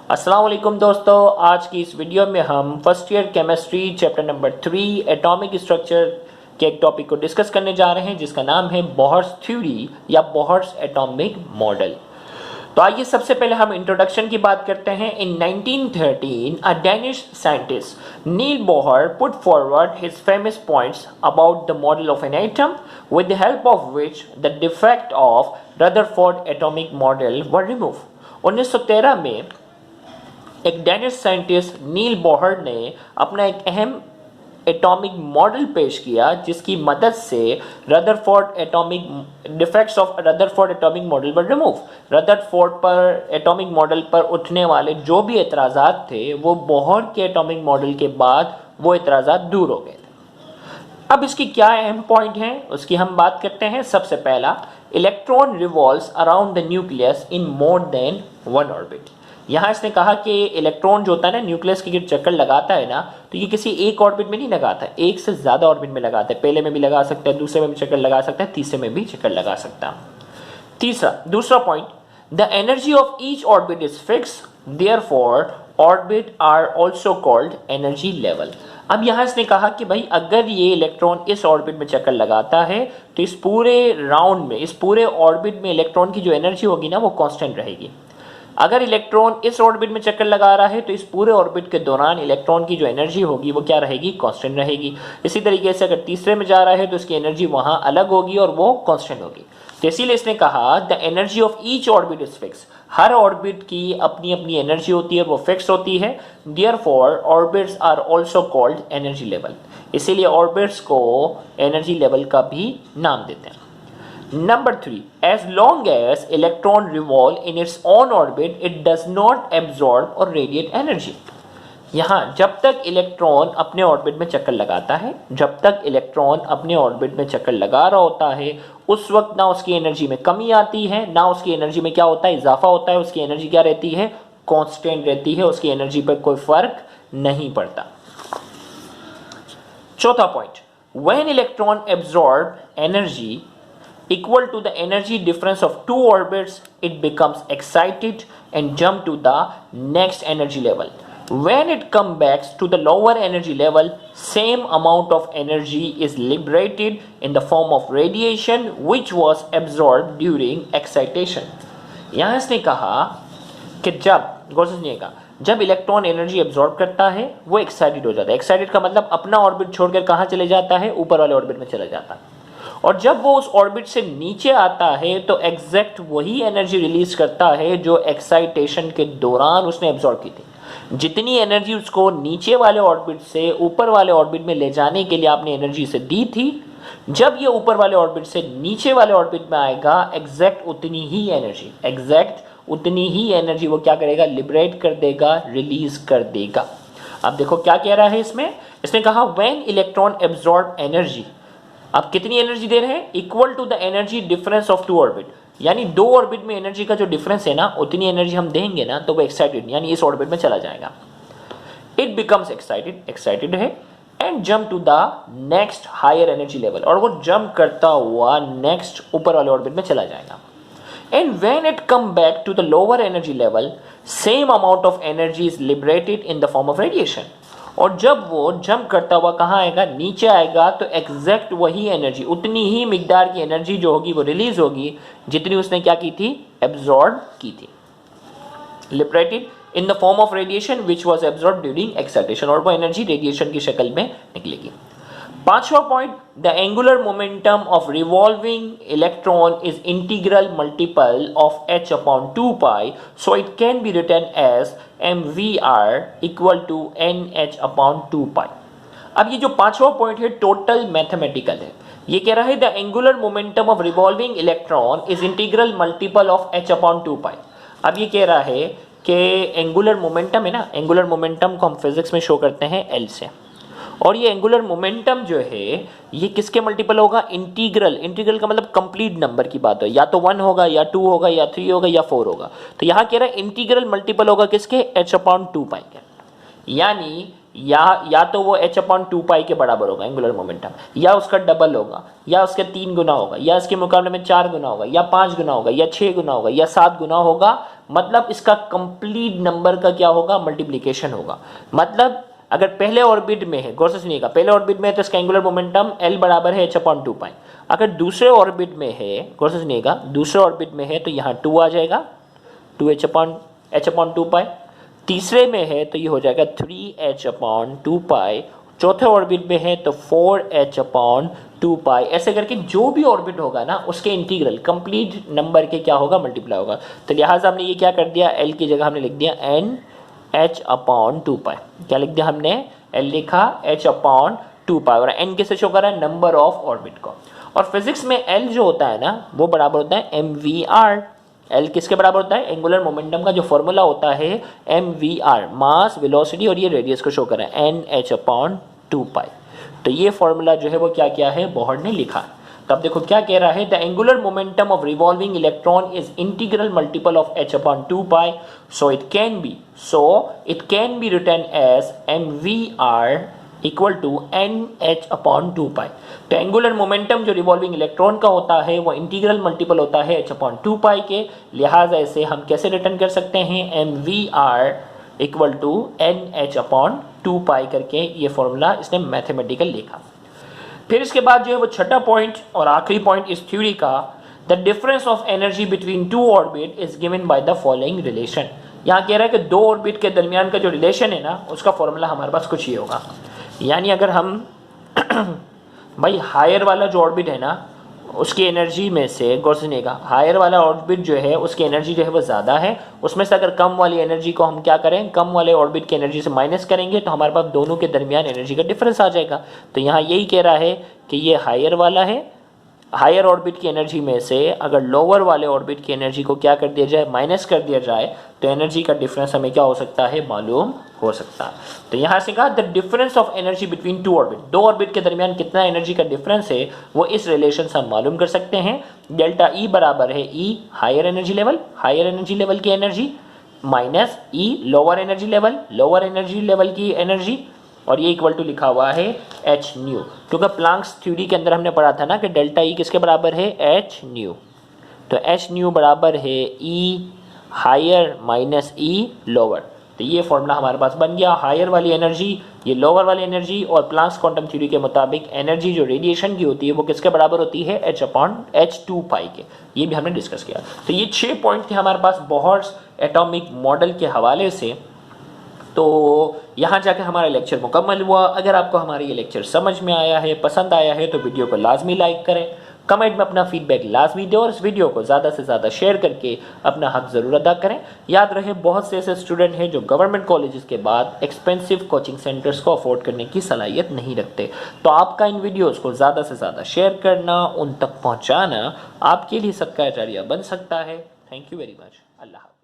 अस्सलाम वालेकुम दोस्तों, आज की इस वीडियो में हम first year chemistry chapter number 3 atomic structure के एक टॉपिक को डिस्कस करने जा रहे हैं जिसका नाम है बोहर्स थ्योरी या बोहर्स एटॉमिक मॉडल। तो आइए सबसे पहले हम इंट्रोडक्शन की बात करते हैं। In 1913 a Danish scientist Niels Bohr put forward his famous points about the model of an atom with the help of which the defect of Rutherford atomic model were remove. 1913 में एक Danish scientist Niels Bohr ने अपना एक अहम atomic model पेश किया जिसकी मदद से Rutherford atomic defects of Rutherford atomic model पर रिमूव। रदरफोर्ड पर एटॉमिक मॉडल पर उठने वाले जो भी एतराज़ात थे वो बोहर के एटॉमिक मॉडल के बाद वो एतराज़ात दूर हो गए थे। अब इसकी क्या अहम पॉइंट है उसकी हम बात करते हैं। सबसे पहला, electron revolves around the nucleus in more than one orbit. यहाँ इसने कहा कि इलेक्ट्रॉन जो होता है ना न्यूक्लियस के चक्कर लगाता है ना, तो ये किसी एक ऑर्बिट में नहीं लगाता है, एक से ज़्यादा ऑर्बिट में लगाता है। पहले में भी लगा सकता है, दूसरे में भी चक्कर लगा सकता है, तीसरे में भी चक्कर लगा सकता है। दूसरा point, the energy of each orbit is fix, therefore orbit are also called energy level. अब यहाँ इसने कहा कि भाई अगर ये इलेक्ट्रॉन इस ऑर्बिट में चक्कर लगाता है तो इस पूरे राउंड में, इस पूरे ऑर्बिट में इलेक्ट्रॉन की जो एनर्जी होगी ना वो कांस्टेंट रहेगी। अगर इलेक्ट्रॉन इस ऑर्बिट में चक्कर लगा रहा है तो इस पूरे ऑर्बिट के दौरान इलेक्ट्रॉन की जो एनर्जी होगी वो क्या रहेगी, कांस्टेंट रहेगी। इसी तरीके से अगर तीसरे में जा रहा है तो उसकी एनर्जी वहां अलग होगी और वो कांस्टेंट होगी। तो इसीलिए इसने कहा the energy of each orbit is fix. Her orbit की अपनी अपनी एनर्जी होती है, वो फिक्स होती है। Therefore orbits are also called energy level. इसीलिए ऑर्बिट्स को एनर्जी लेवल का भी नाम देते हैं। Number 3, as long as electron revolve in its own orbit, it does not absorb or radiate energy. यहाँ जब तक इलेक्ट्रॉन अपने ऑर्बिट में चक्कर लगाता है, जब तक इलेक्ट्रॉन अपने ऑर्बिट में चक्कर लगा रहा होता है, उस वक्त ना उसकी एनर्जी में कमी आती है, ना उसकी एनर्जी में क्या होता है, इजाफा होता है। उसकी एनर्जी क्या रहती है, कांस्टेंट रहती है। उसकी एनर्जी पर कोई फर्क नहीं पड़ता। चौथा point, when electron absorb energy equal to the energy difference of two orbits, it becomes excited and jump to the next energy level. When it comes back to the lower energy level, same amount of energy is liberated in the form of radiation which was absorbed during excitation. यहाँ इसने कहा कि गौर से सुनिएगा, जब electron energy absorb करता है वो एक्साइटेड हो जाता है। एक्साइटेड का मतलब अपना ऑर्बिट छोड़कर कहाँ चले जाता है, ऊपर वाले ऑर्बिट में चला जाता है। और जब वो उस ऑर्बिट से नीचे आता है तो एग्जैक्ट वही एनर्जी रिलीज करता है जो एक्साइटेशन के दौरान उसने एब्जॉर्ब की थी। जितनी एनर्जी उसको नीचे वाले ऑर्बिट से ऊपर वाले ऑर्बिट में ले जाने के लिए आपने एनर्जी से दी थी, जब ये ऊपर वाले ऑर्बिट से नीचे वाले ऑर्बिट में आएगा एग्जैक्ट उतनी ही एनर्जी वो क्या करेगा, लिबरेट कर देगा, रिलीज कर देगा। अब देखो क्या कह रहा है इसने कहा व्हेन इलेक्ट्रॉन एब्जॉर्ब एनर्जी, अब कितनी एनर्जी दे रहे हैं, equal to the energy difference of two orbit. यानी दो ऑर्बिट में एनर्जी का जो डिफरेंस है ना, उतनी एनर्जी हम देंगे ना तो वो एक्साइटेड यानी इस ऑर्बिट में चला जाएगा। इट बिकम्स एक्साइटेड है and jump to the next higher energy level, और वो जंप करता हुआ नेक्स्ट ऊपर वाले ऑर्बिट में चला जाएगा। And when it come back to the lower energy level, same amount of energy is liberated in the form of radiation. और जब वो जंप करता हुआ कहाँ आएगा, नीचे आएगा, तो एग्जैक्ट वही एनर्जी, उतनी ही मिकदार की एनर्जी जो होगी वो रिलीज होगी जितनी उसने क्या की थी, एब्जॉर्ब की थी। Liberated in the form of radiation which was absorb during excitation, और वो एनर्जी रेडिएशन की शक्ल में निकलेगी। पांचवा point, the angular momentum of revolving electron is integral multiple of h upon 2 pi, so it can be written as mvr equal to nh upon 2 pi. अब ये जो पांचवा पॉइंट है टोटल मैथमेटिकल है। ये कह रहा है the angular momentum of revolving electron is integral multiple of h upon 2 pi. अब ये कह रहा है कि एंगुलर मोमेंटम है ना, एंगुलर मोमेंटम को हम फिजिक्स में शो करते हैं L से, और ये एंगुलर मोमेंटम जो है ये किसके मल्टीपल होगा, इंटीग्रल का मतलब कंप्लीट नंबर की बात है, या तो 1 होगा या 2 होगा या 3 होगा या 4 होगा। तो यहाँ कह रहा है इंटीग्रल मल्टीपल होगा किसके, h अपॉन 2 पाई के। यानी या तो वो h अपॉन 2 पाई के बराबर होगा एंगुलर मोमेंटम, या उसका डबल होगा, या उसके 3 गुना होगा, या इसके मुकाबले में 4 गुना होगा, या 5 गुना होगा, या 6 गुना होगा, या 7 गुना होगा, मतलब इसका कंप्लीट नंबर का क्या होगा, मल्टीप्लीकेशन होगा। मतलब अगर पहले ऑर्बिट में है, गौर से सुनिएगा, पहले ऑर्बिट में है तो इसका एंगुलर मोमेंटम L बराबर है h/2π। अगर दूसरे ऑर्बिट में है, गौर से सुनिएगा, दूसरे ऑर्बिट में है तो यहाँ 2 आ जाएगा, 2h/2π। तीसरे में है तो ये हो जाएगा 3h/2π। चौथे ऑर्बिट में है तो 4h/2π। ऐसे करके जो भी ऑर्बिट होगा ना उसके इंटीग्रल कंप्लीट नंबर के क्या होगा, मल्टीप्लाई होगा। तो लिहाजा हमने ये क्या कर दिया, L की जगह हमने लिख दिया NH/2π। क्या लिख दिया हमने, L लिखा H/2π, और N किसे शो कर रहा है, नंबर ऑफ ऑर्बिट को। और फिजिक्स में L जो होता है ना वो बराबर होता है mvr। L किसके बराबर होता है, एंगुलर मोमेंटम का जो फॉर्मूला होता है mvr, मास, वेलोसिटी और ये रेडियस को शो कर रहा है NH/2π। तो ये फॉर्मूला जो है वो क्या किया है, बोहर ने लिखा। तब देखो क्या कह रहा है, the angular momentum of revolving electron is integral multiple of h/2π, so it can be written as mvr equal to NH/2π। तो एंगुलर मोमेंटम जो रिवॉल्विंग इलेक्ट्रॉन का होता है वो इंटीग्रल मल्टीपल होता है h/2π के, लिहाजा इसे हम कैसे रिटर्न कर सकते हैं, mvr इक्वल टू NH/2π करके ये फॉर्मूला इसने मैथमेटिकल लिखा। फिर इसके बाद जो है वो छठा पॉइंट और आखिरी पॉइंट इस थ्योरी का, the difference of energy between two orbit is given by the following relation. यहाँ कह रहा है कि दो ऑर्बिट के दरमियान का जो रिलेशन है ना उसका फॉर्मूला हमारे पास कुछ ये होगा। यानी अगर हम भाई हायर वाला जो ऑर्बिट है ना उसकी एनर्जी में से, गौर से सुनिएगा, हायर वाला ऑर्बिट जो है उसकी एनर्जी जो है वो ज़्यादा है, उसमें से अगर कम वाली एनर्जी को हम क्या करें, कम वाले ऑर्बिट की एनर्जी से माइनस करेंगे तो हमारे पास दोनों के दरमियान एनर्जी का डिफरेंस आ जाएगा। तो यहाँ यही कह रहा है कि ये हायर वाला है, हायर ऑर्बिट की एनर्जी में से अगर लोअर वाले ऑर्बिट की एनर्जी को क्या कर दिया जाए, माइनस कर दिया जाए, तो एनर्जी का डिफरेंस हमें क्या हो सकता है, मालूम हो सकता है। तो यहाँ से कहा the difference of energy between two orbit, दो ऑर्बिट के दरमियान कितना एनर्जी का डिफरेंस है वो इस रिलेशन से हम मालूम कर सकते हैं। डेल्टा ई बराबर है ई हायर एनर्जी लेवल की एनर्जी माइनस ई लोअर एनर्जी लेवल की एनर्जी, और ये इक्वल टू लिखा हुआ है एच न्यू, क्योंकि प्लांक्स थ्योरी के अंदर हमने पढ़ा था ना कि डेल्टा ई किसके बराबर है, एच न्यू। तो एच न्यू बराबर है ई हायर माइनस ई लोअर। तो ये फॉर्मूला हमारे पास बन गया, हायर वाली एनर्जी ये लोअर वाली एनर्जी, और प्लांक्स क्वांटम थ्योरी के मुताबिक एनर्जी जो रेडिएशन की होती है वो किसके बराबर होती है, H/2π के। ये भी हमने डिस्कस किया। तो ये 6 पॉइंट थे हमारे पास बोहर्स एटॉमिक मॉडल के हवाले से। तो यहाँ जाकर हमारा लेक्चर मुकम्मल हुआ। अगर आपको हमारा ये लेक्चर समझ में आया है, पसंद आया है, तो वीडियो को लाजमी लाइक करें, कमेंट में अपना फीडबैक लाजमी दें, और इस वीडियो को ज़्यादा से ज़्यादा शेयर करके अपना हक ज़रूर अदा करें। याद रहे बहुत से ऐसे स्टूडेंट हैं जो गवर्नमेंट कॉलेजेस के बाद एक्सपेंसिव कोचिंग सेंटर्स को अफोर्ड करने की सलाहियत नहीं रखते। तो आपका इन वीडियोज़ को ज़्यादा से ज़्यादा शेयर करना, उन तक पहुँचाना आपके लिए सदका जारिया बन सकता है। Thank you very much. Allah.